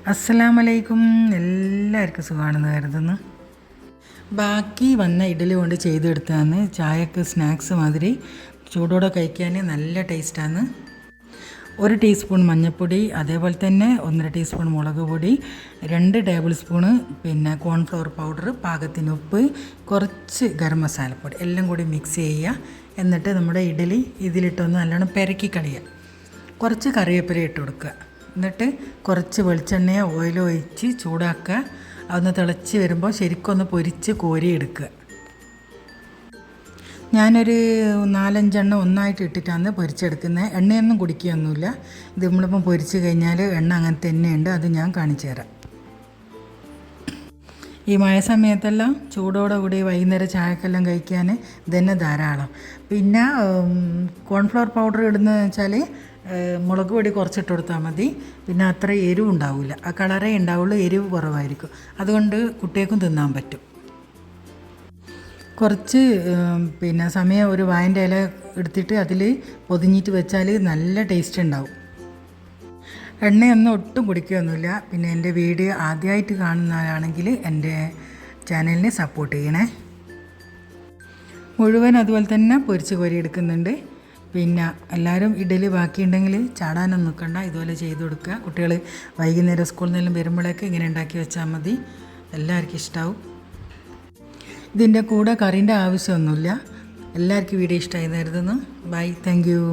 അസ്സലാമലൈക്കും. എല്ലാവർക്കും സുഖമാണെന്ന് കരുതുന്നു. ബാക്കി വന്ന ഇഡ്ഡലി കൊണ്ട് ചെയ്തെടുത്താന്ന് ചായക്ക് സ്നാക്സ് മാതിരി ചൂടോടെ കഴിക്കാൻ നല്ല ടേസ്റ്റാണ്. 1 ടീസ്പൂൺ മഞ്ഞൾപ്പൊടി, അതേപോലെ തന്നെ 1.5 ടീസ്പൂൺ മുളക് പൊടി, 2 ടേബിൾ സ്പൂണ് കോൺഫ്ലവർ പൗഡർ, പാകത്തിന് ഉപ്പ്, കുറച്ച് ഗരം മസാലപ്പൊടി എല്ലാം കൂടി മിക്സ് ചെയ്യുക. എന്നിട്ട് നമ്മുടെ ഇഡ്ഡലി ഇതിലിട്ടൊന്ന് നല്ലോണം പെരക്കി കളയുക. കുറച്ച് കറിവേപ്പില ഇട്ട് കൊടുക്കുക. എന്നിട്ട് കുറച്ച് വെളിച്ചെണ്ണയോ ഓയിലോ ഒഴിച്ച് ചൂടാക്കുക. അതൊന്ന് തിളച്ച് വരുമ്പോൾ ശരിക്കൊന്ന് പൊരിച്ച് കോരിയെടുക്കുക. ഞാനൊരു 4-5 എണ്ണ ഒന്നായിട്ട് ഇട്ടിട്ടാണ് പൊരിച്ചെടുക്കുന്നത്. എണ്ണയൊന്നും കുടിക്കുകയൊന്നുമില്ല. ഇത് നമ്മളിപ്പം പൊരിച്ച് കഴിഞ്ഞാൽ എണ്ണ അങ്ങനെ തന്നെയുണ്ട്. അത് ഞാൻ കാണിച്ചു തരാം. ഈ മഴ സമയത്തെല്ലാം ചൂടോടെ കൂടി വൈകുന്നേരം ചായക്കെല്ലാം കഴിക്കാൻ ഇതന്നെ ധാരാളം. പിന്നെ കോൺഫ്ലവർ പൗഡർ ഇടുന്നതെന്ന് വെച്ചാൽ മുളക് പൊടി കുറച്ചിട്ട് കൊടുത്താൽ മതി. പിന്നെ അത്ര എരിവ് ഉണ്ടാവില്ല, ആ കളറേ ഉണ്ടാവുള്ളൂ, എരിവ് കുറവായിരിക്കും. അതുകൊണ്ട് കുട്ടികൾക്കും തിന്നാൻ പറ്റും. കുറച്ച് സമയം ഒരു വാഴൻ്റെ ഇല എടുത്തിട്ട് അതിൽ പൊതിഞ്ഞിട്ട് വെച്ചാൽ നല്ല ടേസ്റ്റ് ഉണ്ടാവും. എണ്ണയൊന്നും ഒട്ടും കുടിക്കുകയൊന്നുമില്ല. പിന്നെ എൻ്റെ വീഡിയോ ആദ്യമായിട്ട് കാണുന്നവരാണെങ്കിൽ എൻ്റെ ചാനലിനെ സപ്പോർട്ട് ചെയ്യണേ. മുഴുവൻ അതുപോലെ തന്നെ പൊരിച്ച് കോരി എടുക്കുന്നുണ്ട്. പിന്നെ എല്ലാവരും ഇഡ്ഡലി ബാക്കിയുണ്ടെങ്കിൽ ചാടാനൊന്നും നിൽക്കണ്ട, ഇതുപോലെ ചെയ്ത് കൊടുക്കുക. കുട്ടികൾ വൈകുന്നേരം സ്കൂളിൽ നിന്നെല്ലാം വരുമ്പോഴേക്ക് ഇങ്ങനെ ഉണ്ടാക്കി വെച്ചാൽ മതി, എല്ലാവർക്കും ഇഷ്ടമാവും. ഇതിൻ്റെ കൂടെ കറീൻ്റെ ആവശ്യമൊന്നുമില്ല. എല്ലാവർക്കും വീഡിയോ ഇഷ്ടമായി കരുതുന്നു. Bye, thank U.